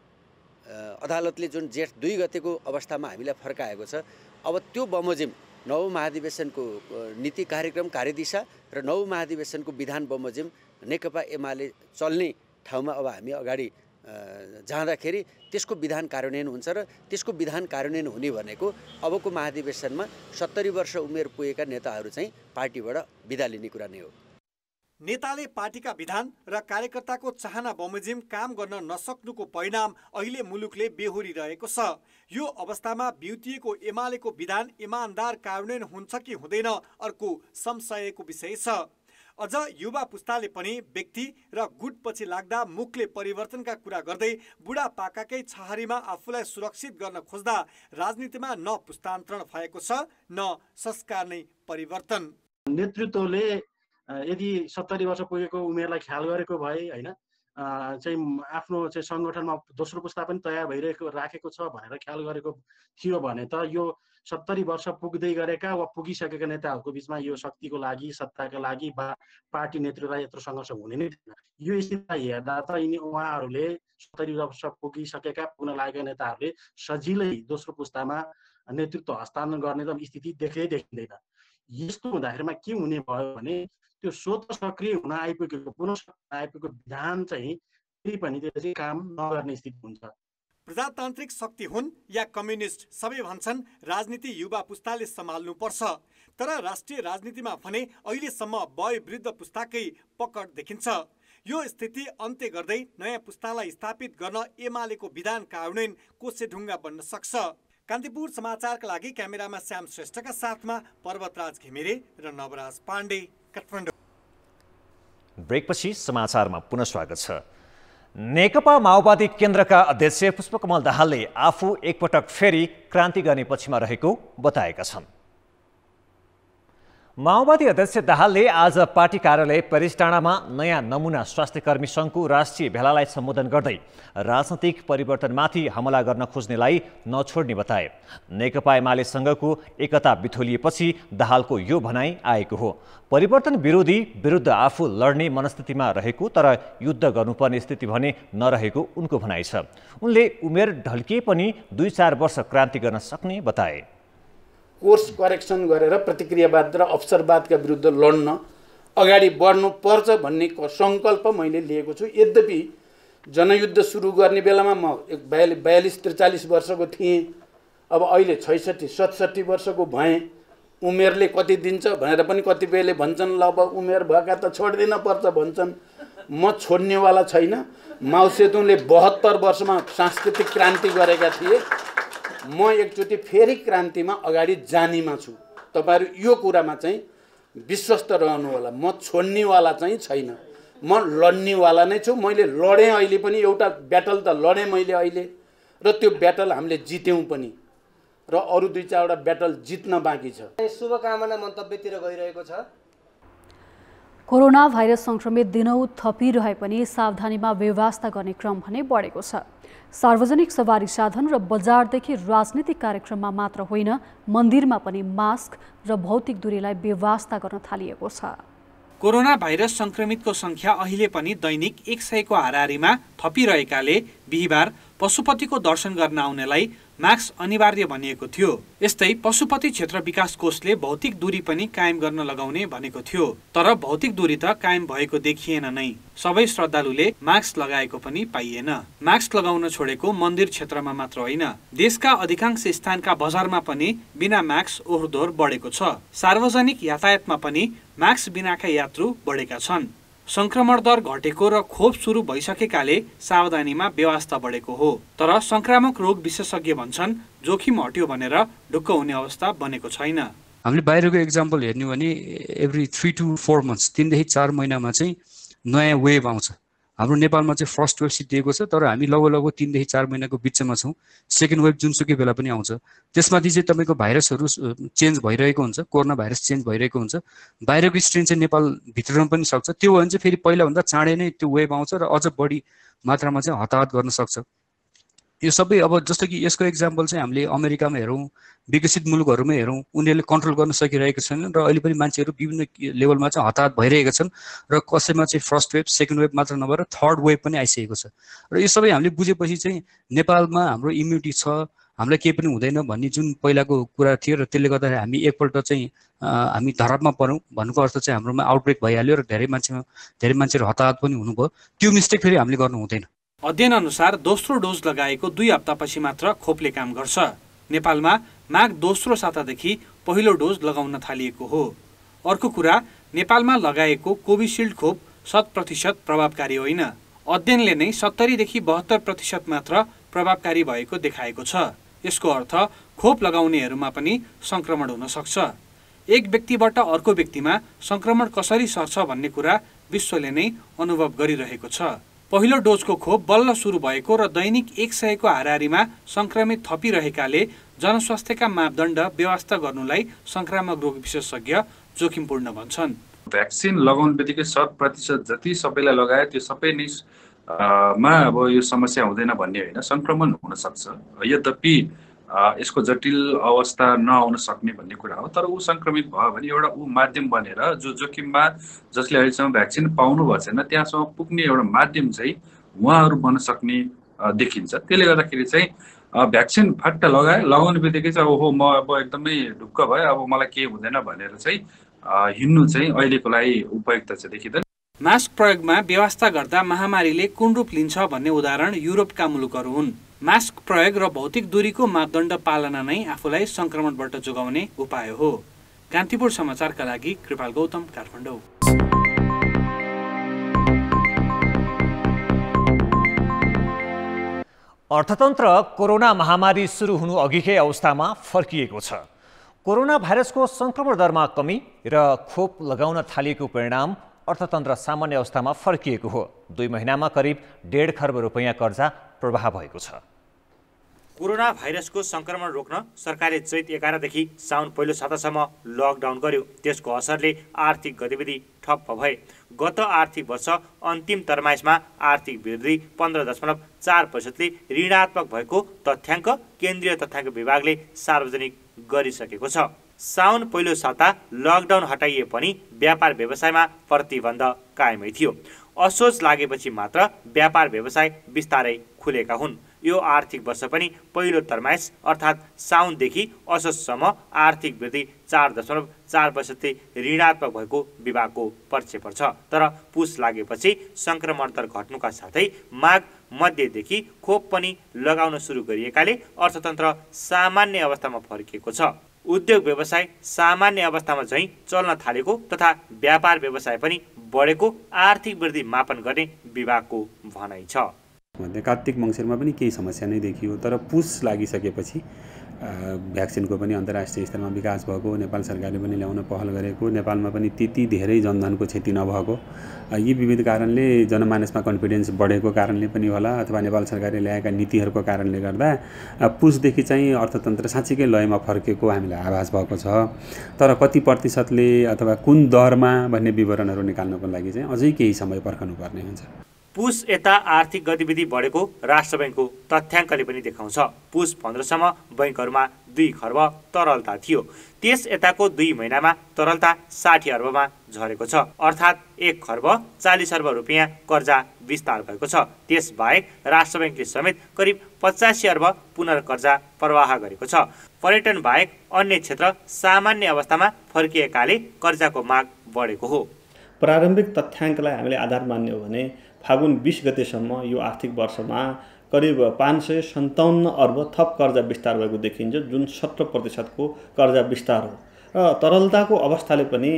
S10: अदालतले जुन जेठ 2 गतेको अवस्थामा हामीलाई फर्काएको छ, अब त्यो बमोजिम नौ महाधिवेशनको नीति कार्यक्रम कार्यदिशा र नौ महाधिवेशनको विधान बमोजिम नेकपा एमाले चल्ने ठाउँमा अब हामी अगाडि जाँदाखेरि त्यसको विधान कार्यान्वयन हुन्छ र त्यसको विधान कार्यान्वयन हुने भनेको अबको महाधिवेशनमा 70 वर्ष उमेर पुगेका नेताहरू चाहिँ पार्टीबाट बिदा लिने कुरा नै हो।
S1: नेताले पार्टीका विधान र कार्यकर्ताको चाहना बमोजिम काम गर्न नसक्नुको परिणाम अहिले मुलुकले बेहोरिरहेको छ। यो अवस्थामा बिउतिएको एमालेको विधान इमानदार कार्यान्वयन हुन्छ कि हुँदैन अर्को संशयको विषय छ। अझ युवा पुस्ताले पनि व्यक्ति र गुटपछि लाग्दा मुखले परिवर्तनका कुरा गर्दै बुढापाकाकै छहारीमा आफूलाई सुरक्षित गर्न खोज्दा राजनीतिमा न पुस्तान्तरण भएको छ न संस्कार नै परिवर्तन।
S11: नेतृत्वले यदि 70 वर्ष पुगेको उमेरलाई ख्याल गरेको भए हैन चाहिँ आफ्नो चाहिँ संगठनमा दोस्रो पुस्ता पनि तयार भइरहेको राखेको छ भनेर ख्याल गरेको थियो भने त यो 70 वर्ष पुग्दै गरेका वा पुगिसकेका नेताहरूको बिचमा यो शक्तिको लागि सत्ताका लागि पार्टी नेतृत्वलाई यत्रो सङ्घर्ष हुने नै थिएन। यो स्थितिलाई हेर्दा त यिनी उहाँहरूले 70 वर्ष पुगिसकेका पुग्न लागेका नेताहरूले सजिलै दोस्रो पुस्तामा नेतृत्व हस्तान्तरण गर्ने त स्थिति देखिँदैन। यस्तो हुँदाखेरिमा के हुने भयो भने त्यो स्वतः सक्रिय हुन आइपुगेको पुनः आइपुगेको विधान चाहिँ फेरि पनि त्यसले काम नगर्ने स्थिति हुन्छ।
S1: प्रजातान्त्रिक शक्ति हुन् या कम्युनिस्ट सबै भन्छन् राजनीति युवा पुस्ताले सम्हाल्नु पर्छ। तर राष्ट्रिय राजनीतिमा भने अहिलेसम्म वयोवृद्ध पुस्ताकै पकड देखिन्छ। यो स्थिति अन्त्य गर्दै नयाँ पुस्तालाई स्थापित गर्न एमालेको विधान कार्यान्वयन कोसेढुङ्गा बन्न सक्छ। कान्तिपुर समाचारका लागि क्यामेरामा श्याम श्रेष्ठका साथमा पर्वतराज घिमिरे र नवराज पाण्डे, काठमाडौँ। ब्रेकपछि समाचारमा पुनः स्वागत छ। नेकपा माओवादी केन्द्रका अध्यक्ष पुष्पकमल दाहालले आफू एकपटक फेरि क्रान्ति गर्ने पक्षमा रहेको बताएका छन्। माओवादी अध्यक्ष दाहालले आज पार्टी कार्यालय पेरिसडाँडामा नयाँ नमुना स्वास्थ्यकर्मी सङ्घको राष्ट्रिय भेलालाई सम्बोधन गर्दै राजनैतिक परिवर्तनमाथि हमला गर्न खोज्नेलाई नछोड्ने बताए। नेकपा एमालेसँगको एकता बिथोलिएपछि दाहालको यो भनाइ आएको हो। परिवर्तन विरुद्ध आफू लड्ने मनस्थितिमा रहेको तर युद्ध गर्नुपर्ने स्थिति भने नरहेको उनको भनाइ छ। उनले उमेर ढल्किए पनि 2-4 वर्ष क्रान्ति गर्न सक्ने बताए।
S12: कोर्स करेक्सन गरेर प्रतिक्रियावाद र अवसरवादका विरुद्ध लड्न अगाडि बढ्नु पर्छ भन्ने सङ्कल्प मैले लिएको छु। यद्यपि जनयुद्ध सुरु गर्ने बेलामा म 42-43 वर्षको थिएँ, अब अहिले 66-67 वर्षको भएँ। उमेरले कति दिन्छ भनेर पनि कतिपयले भन्छन् ल अब उमेर भएका त छोड्दिन पर्छ भन्छन्। म छोड्नेवाला छैन। माओ सेतुङले 72 वर्षमा सांस्कृतिक क्रान्ति गरेका थिए। म एकचोटि फेरि क्रान्तिमा अगाडि जानेमा छु। तपाईहरु यो कुरामा चाहिँ विश्वस्त रहनु होला। म छोड्नेवाला चाहिँ छैन, म लड्नेवाला नै छु। मैले लडेँ, अहिले पनि एउटा ब्याटल त लडेँ मैले अहिले, र त्यो ब्याटल हामीले जित्यौँ पनि, र अरु 2-4 वटा ब्याटल जित्न बाँकी छ।
S13: शुभकामना मन्तव्यतिर गइरहेको छ।
S2: कोरोना भाइरस संक्रमित दिनहुँ थपिरहे पनि सावधानीमा व्यवस्था गर्ने क्रम भने बढेको छ। सार्वजनिक सवारी साधन र बजारदेखि राजनीतिक कार्यक्रममा मात्र होइन, मन्दिरमा पनि मास्क र भौतिक दूरीलाई व्यवस्था गर्न थालिएको छ।
S13: कोरोना भाइरस संक्रमितको संख्या अहिले पनि दैनिक 100 को हाराहारीमा थपिरहेकाले बिहिबार पशुपतिको दर्शन गर्न आउनेलाई मास्क अनिवार्य भनिएको थियो। यस्तै पशुपति क्षेत्र विकास कोषले भौतिक दूरी पनि कायम गर्न लगाउने भनेको थियो, तर भौतिक दूरी त कायम भएको देखिएन नै। सबै श्रद्धालुले मास्क लगाएको पनि पाइएन। मास्क लगाउन छोडेको मन्दिर क्षेत्रमा मात्र होइन, देशका अधिकांश स्थानका बजारमा पनि बिना मास्क ओहोरदोहोर बढेको छ। सार्वजनिक यातायातमा पनि मास्क बिनाका यात्रु बढेका छन्। संक्रमण दर घटेको र खोप सुरु भइसकेकाले सावधानीमा व्यवस्था बढेको हो, तर संक्रामक रोग विशेषज्ञ भन्छन् जोखिम हट्यो भनेर ढुक्क हुने अवस्था बनेको छैन।
S14: हामीले बाहिरको एक्जाम्पल हेर्ने भने एभ्री 3 to 4 months 3 देखि 4 महिनामा चाहिँ नयाँ वेभ आउँछ। हाम्रो नेपालमा चाहिँ फर्स्ट वेभ सिद्धिएको छ, तर हामी लगभग 3 देखि 4 महिनाको बिचमा छौँ। सेकेन्ड वेभ जुनसुकै बेला पनि आउँछ। त्यसमाथि चाहिँ तपाईँको भाइरसहरू चेन्ज भइरहेको हुन्छ, कोरोना भाइरस चेन्ज भइरहेको हुन्छ। बाहिरको स्ट्रेन चाहिँ नेपाल भित्रमा पनि सक्छ। त्यो हो भने चाहिँ फेरि पहिलाभन्दा चाँडै नै त्यो वेभ आउँछ र अझ बढी मात्रामा चाहिँ हताहत गर्न सक्छ। यो सबै अब जस्तो कि यसको एक्जाम्पल चाहिँ हामीले अमेरिकामा हेरौँ, विकसित मुलुकहरूमा हेरौँ, उनीहरूले कन्ट्रोल गर्न सकिरहेका छैनन् र अहिले पनि मान्छेहरू विभिन्न लेभलमा चाहिँ हताहत भइरहेका छन् र कसैमा चाहिँ फर्स्ट वेभ सेकेन्ड वेभ मात्र नभएर थर्ड वेभ पनि आइसकेको छ। र यो सबै हामीले बुझेपछि चाहिँ नेपालमा हाम्रो इम्युनिटी छ, हामीलाई केही पनि हुँदैन भन्ने जुन पहिलाको कुरा थियो र त्यसले गर्दाखेरि हामी एकपल्ट चाहिँ हामी धरापमा पऱ्यौँ भन्नुको अर्थ चाहिँ हाम्रोमा आउटब्रेक भइहाल्यो र धेरै मान्छेहरू हताहत पनि हुनुभयो। त्यो मिस्टेक फेरि हामीले गर्नु हुँदैन।
S13: अध्ययन अनुसार दोस्रो डोज लगाएको 2 हप्तापछि मात्र खोपले काम गर्छ। नेपालमा माघ दोस्रो सातादेखि पहिलो डोज लगाउन थालिएको हो। अर्को कुरा, नेपालमा लगाएको कोभिसिल्ड खोप 100% प्रभावकारी होइन। अध्ययनले नै 70 देखि 72% मात्र प्रभावकारी भएको देखाएको छ। यसको अर्थ खोप लगाउनेहरूमा पनि संक्रमण हुन सक्छ। एक व्यक्तिबाट अर्को व्यक्तिमा संक्रमण कसरी सर्छ भन्ने कुरा विश्वले नै अनुभव गरिरहेको छ। पहिलो डोजको खोप बल्ल सुरु भएको र दैनिक 100 को हाराहारीमा संक्रमित थपिरहेकाले जनस्वास्थ्यका मापदण्ड व्यवस्था गर्नुलाई संक्रामक रोग विशेषज्ञ जोखिमपूर्ण भन्छन्।
S15: भ्याक्सिन लगाउनु बित्तिकै 100% जति सबैलाई लगाए त्यो सबै नै अब यो समस्या हुँदैन भन्ने होइन, संक्रमण हुन सक्छ। यद्यपि यसको जटिल अवस्था नआउन सक्ने भन्ने कुरा हो, तर ऊ संक्रमित भयो भने एउटा ऊ माध्यम बनेर जो जोखिममा जसले अहिलेसम्म भ्याक्सिन पाउनु भएको छैन त्यहाँसम्म पुग्ने एउटा माध्यम चाहिँ उहाँहरू बन्न सक्ने देखिन्छ। त्यसले गर्दाखेरि चाहिँ भ्याक्सिन फट्ट लगाउने बित्तिकै चाहिँ ओहो म अब एकदमै ढुक्क भयो, अब मलाई केही हुँदैन भनेर चाहिँ हिँड्नु चाहिँ अहिलेको लागि उपयुक्त चाहिँ देखिँदैन।
S13: मास्क प्रयोगमा व्यवस्था गर्दा महामारीले कुन रूप लिन्छ भन्ने उदाहरण युरोपका मुलुकहरू हुन्। मास्क प्रयोग र भौतिक दूरीको मापदण्ड पालना नै आफूलाई संक्रमणबाट जोगाउने उपाय हो। कान्तिपुर समाचारका लागि कृपाल गौतम, काठमाडौँ।
S1: अर्थतन्त्र कोरोना महामारी सुरु हुनु अघिकै अवस्थामा फर्किएको छ। कोरोना भाइरसको संक्रमण दरमा कमी र खोप लगाउन थालिएको परिणाम अर्थतन्त्र सामान्य अवस्थामा फर्किएको हो। 2 महिनामा करिब 1.5 खर्ब रुपैयाँ कर्जा प्रवाह भएको छ।
S16: कोरोना भाइरसको संक्रमण रोक्न सरकारले चैत 11 देखि साउन पहिलो सातासम्म लकडाउन गर्यो। त्यसको असरले आर्थिक गतिविधि ठप्प भए। गत आर्थिक वर्ष अन्तिम तरमाइसमा आर्थिक वृद्धि 15.4% ले ऋणात्मक भएको तथ्याङ्क केन्द्रीय तथ्याङ्क विभागले सार्वजनिक गरिसकेको छ। साउन पहिलो साता लकडाउन हटाइए पनि व्यापार व्यवसायमा प्रतिबन्ध कायमै थियो। असोज लागेपछि मात्र व्यापार व्यवसाय बिस्तारै खुलेका हुन्। यो आर्थिक वर्ष पनि पहिलो तरमाइस अर्थात् साउनदेखि असोजसम्म आर्थिक वृद्धि 4.4% ले ऋणात्मक भएको विभागको प्रक्षेपण छ। तर पुस लागेपछि संक्रमण दर घट्नुका साथै माघ मध्यदेखि खोप पनि लगाउन सुरु गरिएकाले अर्थतन्त्र सामान्य अवस्थामा फर्किएको छ। उद्योग व्यवसाय सामान्य अवस्थामा झैँ चल्न थालेको तथा व्यापार व्यवसाय पनि बढेको आर्थिक वृद्धि मापन गर्ने विभागको भनाइ छ।
S17: कार्तिक मङ्सिरमा पनि केही समस्या नै देखियो, तर पुस लागिसकेपछि भ्याक्सिनको पनि अन्तर्राष्ट्रिय स्तरमा विकास भएको, नेपाल सरकारले पनि ल्याउन पहल गरेको, नेपालमा पनि त्यति धेरै जनधनको क्षति नभएको, यी विविध कारणले जनमानसमा कन्फिडेन्स बढेको कारणले पनि होला अथवा नेपाल सरकारले ल्याएका नीतिहरूको कारणले गर्दा पुसदेखि चाहिँ अर्थतन्त्र साँच्चीकै लयमा फर्केको हामीलाई आभास भएको छ। तर कति प्रतिशतले अथवा कुन दरमा भन्ने विवरणहरू निकाल्नको लागि चाहिँ अझै केही समय पर्खनुपर्ने हुन्छ।
S16: पुस यता आर्थिक गतिविधि बढेको राष्ट्र बैंकको तथ्याङ्कले पनि देखाउँछ। पुस 15 सम्म बैंकहरूमा 2 खर्ब तरलता थियो। त्यस यताको 2 महिनामा तरलता 60 अर्बमा झरेको छ, अर्थात् 1 खर्ब 40 अर्ब रुपियाँ कर्जा विस्तार भएको छ। त्यसबाहेक राष्ट्र बैंकले समेत करिब 85 अर्ब पुनर्कर्जा प्रवाह गरेको छ। पर्यटन बाहेक अन्य क्षेत्र सामान्य अवस्थामा फर्किएकाले कर्जाको माग बढेको हो।
S18: प्रारम्भिक तथ्याङ्कलाई हामीले आधार मान्ने हो भने फागुन 20 गतेसम्म यो आर्थिक वर्षमा करिब 557 अर्ब थप कर्जा विस्तार भएको देखिन्छ, जुन 70% को कर्जा विस्तार हो। र तरलताको अवस्थाले पनि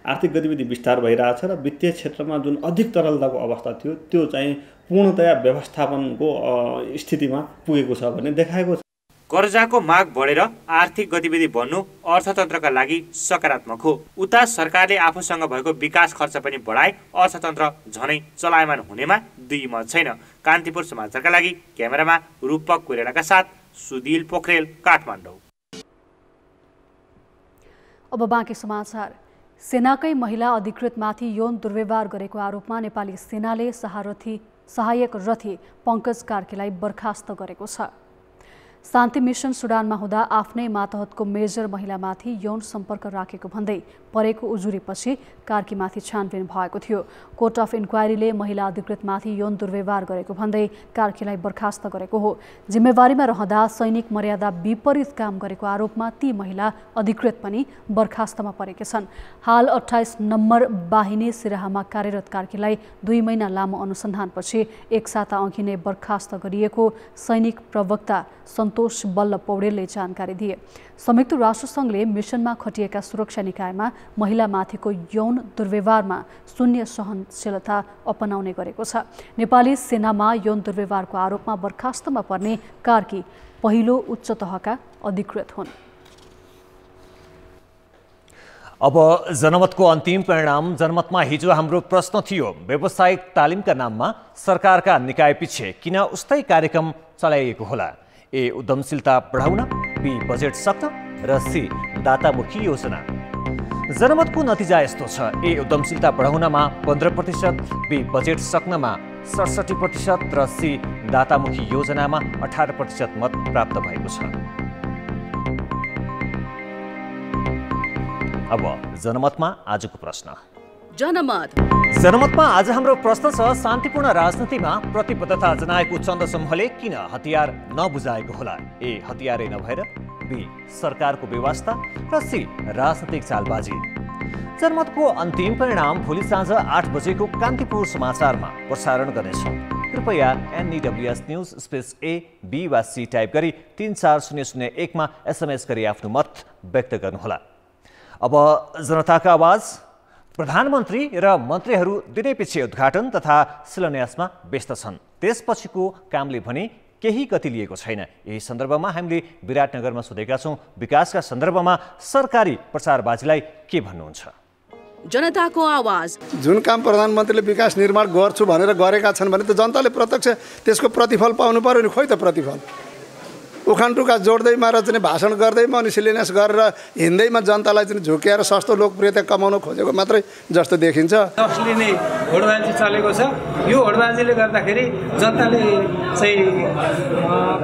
S18: आर्थिक गतिविधि विस्तार भइरहेछ र वित्तीय क्षेत्रमा जुन अधिक तरलताको अवस्था थियो त्यो चाहिँ पूर्णतया व्यवस्थापनको स्थितिमा पुगेको छ भन्ने देखाएको छ।
S16: कर्जाको माग बढेर आर्थिक गतिविधि बढ्नु अर्थतन्त्रका लागि सकारात्मक हो। उता सरकारले आफूसँग भएको विकास खर्च पनि बढाए अर्थतन्त्र झनै चलायमान हुनेमा दुई मत छैन। कान्तिपुर समाचारका लागि क्यामेरामा रूपक कोइरालाका साथ सुदिल पोखरेल, काठमाडौँ।
S2: अब बाँकी समाचार। सेनाकै महिला अधिकृतमाथि यौन दुर्व्यवहार गरेको आरोपमा नेपाली सेनाले सहायक रथी पंकज कार्कीलाई बर्खास्त गरेको छ। शान्ति मिशन सुडानमा हुँदा आफ्नै मातहतको मेजर महिलामाथि यौन सम्पर्क राखेको भन्दै परेको उजुरीपछि कार्कीमाथि छानबिन भएको थियो। कोर्ट अफ इन्क्वायरीले महिला अधिकृतमाथि यौन दुर्व्यवहार गरेको भन्दै कार्कीलाई बर्खास्त गरेको हो। जिम्मेवारीमा रहँदा सैनिक मर्यादा विपरीत काम गरेको आरोपमा ती महिला अधिकृत पनि बर्खास्तमा परेका छन्। हाल 28 नम्बर बाहिनी सिराहामा कार्यरत कार्कीलाई 2 महिना लामो अनुसन्धानपछि एक साता अघि नै बर्खास्त गरिएको सैनिक प्रवक्ता सन्तोष बल्ल पौडेलले जानकारी दिए। संयुक्त राष्ट्रसङ्घले मिसनमा खटिएका सुरक्षा निकायमा महिलामाथिको यौन दुर्व्यवहारमा शून्य सहनशीलता अपनाउने गरेको छ। नेपाली सेनामा यौन दुर्व्यवहारको आरोपमा बर्खास्तमा पर्ने कार्की पहिलो उच्च तहका अधिकृत हुन्।
S1: अब जनमतको अन्तिम परिणाम। जनमतमा हिजो हाम्रो प्रश्न थियो, व्यावसायिक तालिमका नाममा सरकारका निकाय पछि किन उस्तै कार्यक्रम चलाइएको होला? ए उद्यमशीलता बढाउन, बी बजेट सक्न र सी दातामुखी योजना। जनमतको नतिजा यस्तो छ, ए उद्यमशीलता बढाउनमा 15%, बी बजेट सक्नमा 67% र सी दातामुखी योजनामा 18% मत प्राप्त भएको छ। अब जनमतमा आजको प्रश्न। जनमतमा आज हाम्रो प्रश्न छ, शान्तिपूर्ण राजनीतिमा प्रतिबद्धता जनाएको चन्द समूहले किन हतियार नबुझाएको होला? ए हतियारै नभएर, बी सरकारको व्यवस्था र सी राजनीतिक चालबाजी। जनमतको अन्तिम परिणाम भोलि साँझ 8 बजेको कान्तिपुर समाचारमा प्रसारण गर्नेछौँ। कृपया NEWS news space A, B वा C टाइप गरी 34001 मा SMS गरी आफ्नो मत व्यक्त गर्नुहोला। अब जनताका आवाज। प्रधानमन्त्री र मन्त्रीहरू दिनैपछि उद्घाटन तथा शिलान्यासमा व्यस्त छन्। त्यसपछिको कामले भने केही गति लिएको छैन। यही सन्दर्भमा हामीले विराटनगरमा सोधेका छौँ, विकासका सन्दर्भमा सरकारी प्रचारबाजीलाई के भन्नुहुन्छ?
S19: जनताको आवाज।
S20: जुन काम प्रधानमन्त्रीले विकास निर्माण गर्छु भनेर गरेका छन् भने त जनताले प्रत्यक्ष त्यसको प्रतिफल पाउनु पर्यो नि। खोइ त प्रतिफल उखानटुका जोड्दैमा र चाहिँ भाषण गर्दैमा अनि शिलान्यास गरेर हिँड्दैमा जनतालाई चाहिँ झुक्याएर सस्तो लोकप्रियता कमाउन खोजेको मात्रै जस्तो देखिन्छ।
S21: जसले नै होडबाजी चलेको छ, यो होडबाजीले गर्दाखेरि जनताले चाहिँ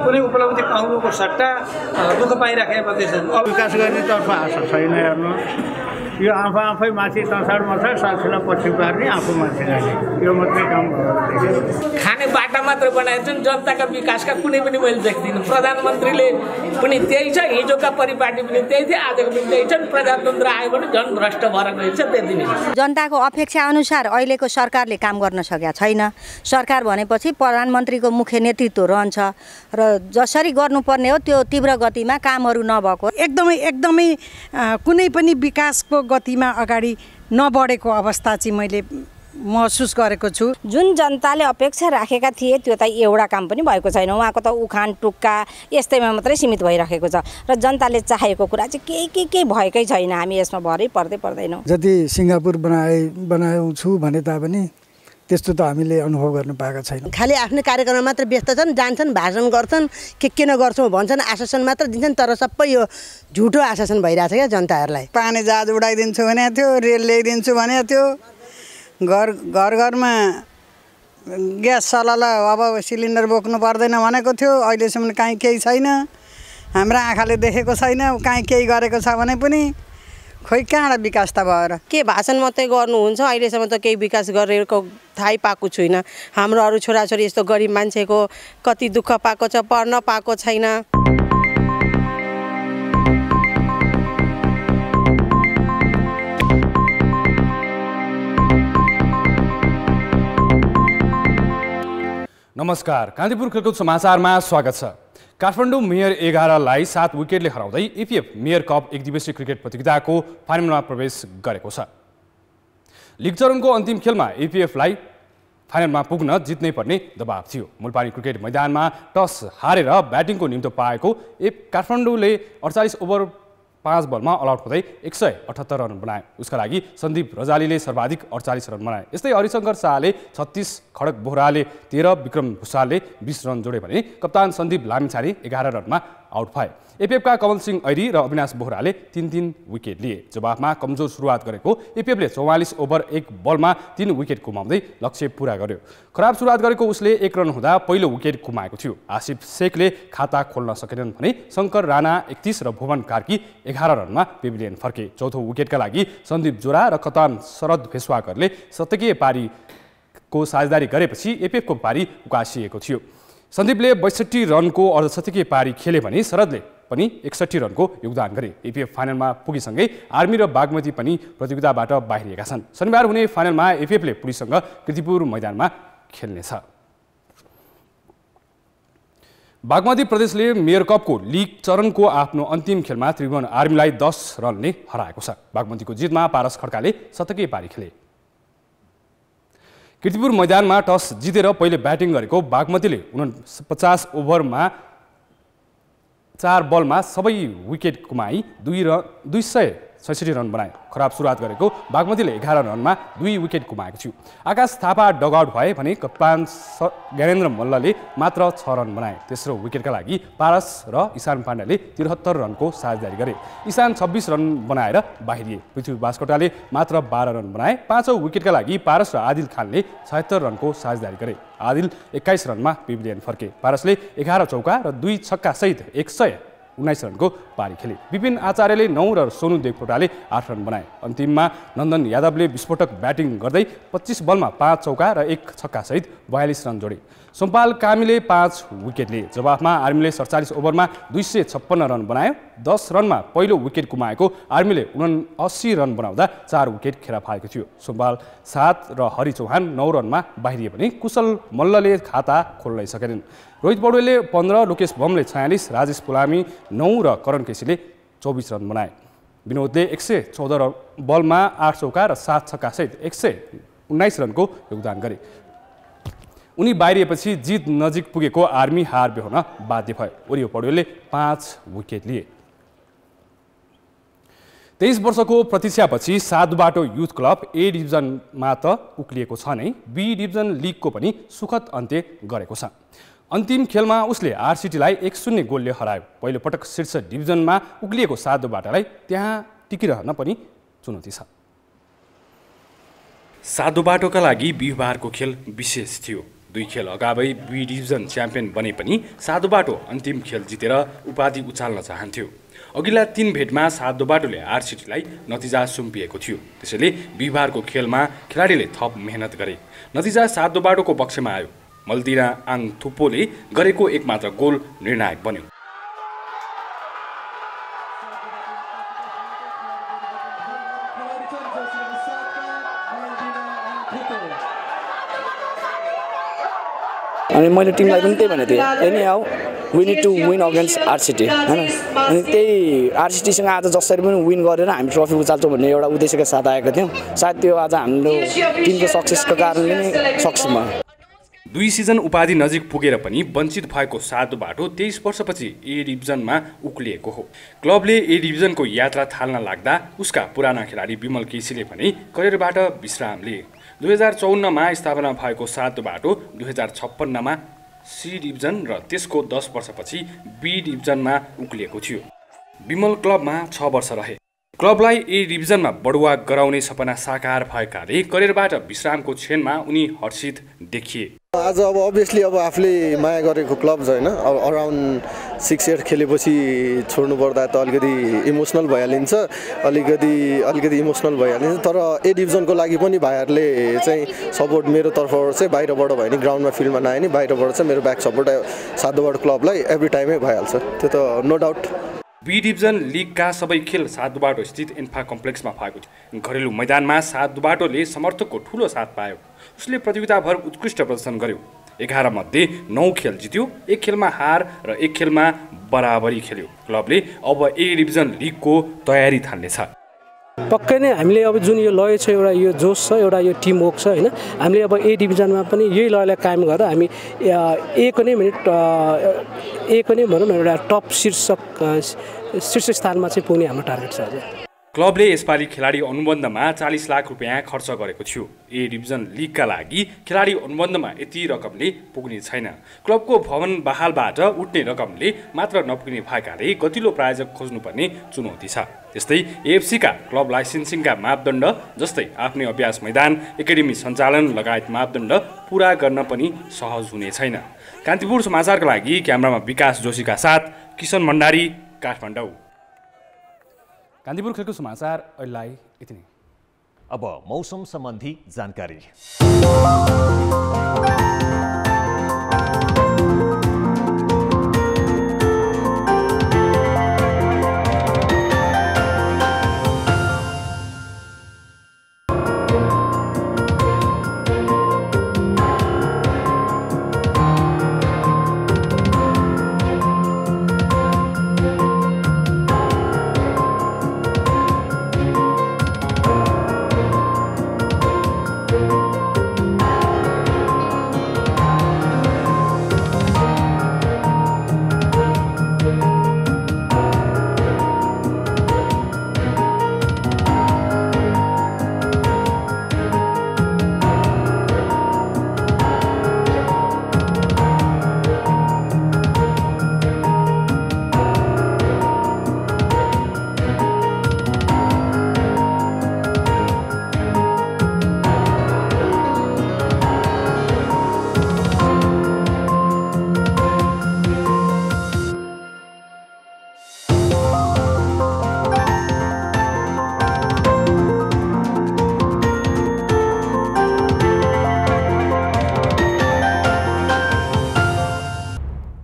S21: कुनै उपलब्धि पाउनुको सट्टा दुःख पाइराखेका छन्।
S22: विकास गर्नेतर्फ आशा छैन। हेर्नुहोस्, यो आफै माथि तसाड मसाड साथीलाई पछि पार्ने, आफू माथि जाने, यो मात्रै काम भयो।
S19: खाने बाटा मात्र बनाएछन्, जनताका विकासका कुनै पनि मैले देख्दिनँ। प्रधानमन्त्रीले पनि त्यही छ, हिजोका परिपाटी पनि त्यही थियो, आजको पनि त्यही छन्। प्रजातन्त्र आयो भने झन् भ्रष्ट भएर गइन्छ। त्यति नै
S23: जनताको अपेक्षा अनुसार अहिलेको सरकारले काम गर्न सकेका छैन। सरकार भनेपछि प्रधानमन्त्रीको मुख्य नेतृत्व रहन्छ र जसरी गर्नुपर्ने हो त्यो तीव्र गतिमा कामहरू नभएको, एकदमै कुनै पनि विकासको गतिमा अगाडि नबढेको अवस्था चाहिँ मैले
S3: महसुस गरेको छु।
S23: जुन जनताले अपेक्षा राखेका थिए त्यो त एउटा काम पनि भएको छैन। उहाँको त उखान टुक्का यस्तैमा मात्रै सीमित भइराखेको छ र जनताले चाहेको कुरा चाहिँ केही भएकै छैन। हामी यसमा भरै पर्दैनौँ।
S4: जति सिङ्गापुर बनाउँछु भने तापनि त्यस्तो त हामीले अनुभव गर्न पाएका छैनौँ।
S6: खालि आफ्नो कार्यक्रममा मात्र व्यस्त छन्, जान्छन्, भाषण गर्छन्, के नगर्छौँ भन्छन्, आश्वासन मात्र दिन्छन्, तर सबै यो झुटो आश्वासन भइरहेछ क्या जनताहरूलाई।
S3: पानी जहाज उडाइदिन्छु भनेको थियो, रेल ल्याइदिन्छु भनेको थियो, घरमा ग्यास सलल अब सिलिन्डर बोक्नु पर्दैन भनेको थियो, अहिलेसम्म काहीँ केही छैन। हाम्रो आँखाले देखेको छैन, काहीँ केही गरेको छ भने पनि खोइ कहाँबाट विकास त भएर
S6: के भाषण मात्रै गर्नुहुन्छ। अहिलेसम्म त केही विकास गरेको थाहै पाएको छुइनँ। हाम्रो अरू छोराछोरी यस्तो गरिब मान्छेको कति दुःख पाएको छ, पढ्न पाएको छैन।
S24: नमस्कार, कान्तिपुर खेलकुद समाचारमा स्वागत छ। काठमाडौँ मेयर 11लाई 7 विकेटले हराउँदै एपिएफ मेयर कप एकदिवसीय क्रिकेट प्रतियोगिताको फाइनलमा प्रवेश गरेको छ। लिग चरणको अन्तिम खेलमा एपिएफलाई फाइनलमा पुग्न जित्नै पर्ने दबाव थियो। मुलपानी क्रिकेट मैदानमा टस हारेर ब्याटिङको निम्तो पाएको काठमाडौँले 48 ओभर 5 बलमा अलआउट हुँदै 178 रन बनाए। उसका लागि सन्दीप रजालीले सर्वाधिक 48 रन बनाए। यस्तै हरिशङ्कर शाहले 36, खडक बोहराले 13, विक्रम भुषालले 20 रन जोडे भने कप्तान सन्दीप लामिछाने 11 रनमा आउट भए। एपिएफका कमल सिंह ऐरी र अविनाश बोहराले 3-3 विकेट लिए। जवाफमा कमजोर सुरुवात गरेको एपिएफले 44 ओभर 1 बलमा 3 विकेट गुमाउँदै लक्ष्य पूरा गर्यो। खराब सुरुवात गरेको उसले 1 रन हुँदा पहिलो विकेट गुमाएको थियो। आसिफ शेखले खाता खोल्न सकेनन् भने शङ्कर राणा 31 र भुवन कार्की 11 रनमा पेभिलियन फर्के। चौथो विकेटका लागि सन्दीप जोरा र कप्तान शरद भेस्वाकरले शतकीय पारीको साझेदारी गरेपछि एपिएफको पारी उकासिएको थियो। सन्दीपले 62 रनको अर्धशतकीय पारी खेले भने शरदले पनि 61 रनको योगदान गरे। एपिएफ फाइनलमा पुगीसँगै आर्मी र बागमती पनि प्रतियोगिताबाट बाहिरिएका छन्। शनिबार हुने फाइनलमा एपिएफले पुलिससँग कीर्तिपुर मैदानमा खेल्नेछ। बागमती प्रदेशले मेयर कपको लिग चरणको आफ्नो अन्तिम खेलमा त्रिभुवन आर्मीलाई 10 रनले हराएको छ। बागमतीको जितमा पारस खड्काले शतकीय पारी खेले। कीर्तिपुर मैदानमा टस जितेर पहिले ब्याटिङ गरेको बागमतीले 49 ओभरमा 4 बलमा सबै विकेट गुमाई 266 रन बनाए। खराब सुरुवात गरेको बागमतीले 11 रनमा 2 विकेट गुमाएको थियो। आकाश थापा डगआउट भए भने कप्तान ज्ञानेन्द्र मल्लले मात्र 6 रन बनाए। तेस्रो विकेटका लागि पारस र ईशान पाण्डेले 73 रनको साझेदारी गरे। ईशान 26 रन बनाएर बाहिरिए। पृथ्वी बास्कोटाले मात्र 12 रन बनाए। पाँचौं विकेटका लागि पारस र आदिल खानले 76 रनको साझेदारी गरे। आदिल 21 रनमा पेभिलियन फर्के। पारसले 11 चौका र 2 छक्का सहित 119 रनको पारी खेले। विपिन आचार्यले 9 र सोनु देवकोटाले 8 रन बनाए। अन्तिममा नन्दन यादवले विस्फोटक ब्याटिङ गर्दै 25 बलमा 5 चौका र 1 छक्का सहित 42 रन जोडे। सोमपाल कामीले 5 विकेट लिए। जवाफमा आर्मीले 47 ओभरमा 256 रन बनायो। 10 रनमा पहिलो विकेट गुमाएको आर्मीले 79 रन बनाउँदा 4 विकेट खेर फालेको थियो। सोमपाल 7 र हरि चौहान 9 रनमा बाहिरिए भने कुशल मल्लले खाता खोल्नै सकेनन्। रोहित पौडेलले 15, लोकेश बमले 46, राजेश पुलामी 9 र करण केसीले 24 रन बनाए। विनोदले 114 बलमा 8 चौका र 7 छक्का सहित 119 रनको योगदान गरे। उनी बाहिरिएपछि जित नजिक पुगेको आर्मी हार बेहोर्न बाध्य भयो। ओरियो पौडेलले 5 विकेट लिए। 23 वर्षको प्रतीक्षापछि साधुबाटो युथ क्लब ए डिभिजनमा त उक्लिएको छ नै, बी डिभिजन लिगको पनि सुखद अन्त्य गरेको छ। अन्तिम खेलमा उसले आरसिटीलाई 1-0 गोलले हरायो। पहिलो पटक शीर्ष डिभिजनमा उक्लिएको साधुबाटालाई त्यहाँ टिकिरहन पनि चुनौती छ। साधुबाटोका लागि बिहिबारको खेल विशेष थियो। 2 खेल अगावै बी डिभिजन च्याम्पियन बने पनि साधुबाटो अन्तिम खेल जितेर उपाधि उचाल्न चाहन्थ्यो। अघिल्ला 3 भेटमा साधुबाटोले आरसिटीलाई नतिजा सुम्पिएको थियो। त्यसैले बिहिबारको खेलमा खेलाडीले थप मेहनत गरे। नतिजा साधुबाटोको पक्षमा आयो। मल्दिना आङ थुप्पोले गरेको एकमात्र गोल निर्णायक बन्यो।
S25: अनि मैले टिमलाई पनि त्यही भनेको थिएँ, anyhow
S5: we need to win against our city हैन। अनि त्यही आरसिटीसँग आज जसरी पनि विन गरेर हामी ट्रफी उचाल्छौँ भन्ने एउटा उद्देश्यका साथ आएका थियौँ। सायद त्यो आज हाम्रो टिमको सक्सेसको कारणले नै सक्सेस भयो।
S24: 2 सिजन उपाधि नजिक पुगेर पनि वञ्चित भएको सातो बाटो 23 वर्षपछि ए डिभिजनमा उक्लिएको हो। क्लबले ए डिभिजनको यात्रा थाल्न लाग्दा उसका पुराना खेलाडी विमल केसीले पनि करियरबाट विश्राम लिए। 2054 मा स्थापना भएको सातो बाटो 2056 मा सी डिभिजन र त्यसको 10 वर्षपछि बी डिभिजनमा उक्लिएको थियो। विमल क्लबमा 6 वर्ष रहे। क्लबलाई ए डिभिजनमा बढुवा गराउने सपना साकार भएकाले करियरबाट विश्रामको क्षणमा उनी हर्षित देखिए।
S7: आज अब अभियसली अब आफूले माया गरेको क्लब छ हैन, अब अराउन्ड 6 इयर खेलेपछि छोड्नु पर्दा त अलिकति इमोसनल भइहालिन्छ, अलिकति इमोसनल भइहालिन्छ। तर ए डिभिजनको लागि पनि भाइहरूले चाहिँ सपोर्ट मेरो तर्फबाट चाहिँ बाहिरबाट भयो नि, ग्राउन्डमा फिल्डमा नआए नि बाहिरबाट चाहिँ मेरो ब्याक सपोर्ट सातोबाट क्लबलाई एभ्री टाइमै भइहाल्छ, त्यो त नो डाउट।
S24: बी डिभिजन लिगका सबै खेल सातोबाटो स्थित इन्फा कम्प्लेक्समा भएको थियो। घरेलु मैदानमा सातोबाटोले समर्थकको ठूलो साथ पायो। उसले प्रतियोगिताभर उत्कृष्ट प्रदर्शन गर्यो। 11 मध्ये 9 खेल जित्यो, 1 खेलमा हार र 1 खेलमा बराबरी खेल्यो। क्लबले अब ए डिभिजन लिगको तयारी थाल्नेछ।
S8: पक्कै नै हामीले अब जुन यो लय छ, एउटा यो जोस छ, एउटा यो टिम वर्क छ हैन, हामीले अब ए डिभिजनमा पनि यही लयलाई कायम गरेर हामी एक नै भनौँ न एउटा टप शीर्ष स्थानमा चाहिँ पुग्ने हाम्रो टार्गेट छ।
S24: क्लबले यसपालि खेलाडी अनुबन्धमा 40 लाख रुपियाँ खर्च गरेको थियो। ए डिभिजन लिगका लागि खेलाडी अनुबन्धमा यति रकमले पुग्ने छैन। क्लबको भवन बहालबाट उठ्ने रकमले मात्र नपुग्ने भएकाले गतिलो प्रायोजक खोज्नुपर्ने चुनौती छ। त्यस्तै एएफसीका क्लब लाइसेन्सिङका मापदण्ड जस्तै आफ्नै अभ्यास मैदान, एकाडेमी सञ्चालन लगायत मापदण्ड पूरा गर्न पनि सहज हुने छैन। कान्तिपुर समाचारका लागि क्यामेरामा विकास जोशीका साथ किशन भण्डारी, काठमाडौँ। कान्तिपुर खेलको समाचार अहिलेलाई यति नै।
S1: अब मौसम सम्बन्धी जानकारी।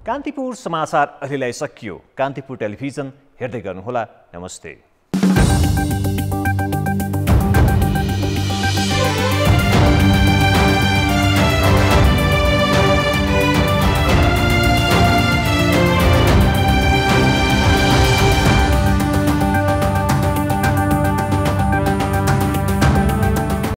S1: कान्तिपुर समाचार अहिलेलाई सकियो। कान्तिपुर टेलिभिजन हेर्दै गर्नुहोला। नमस्ते।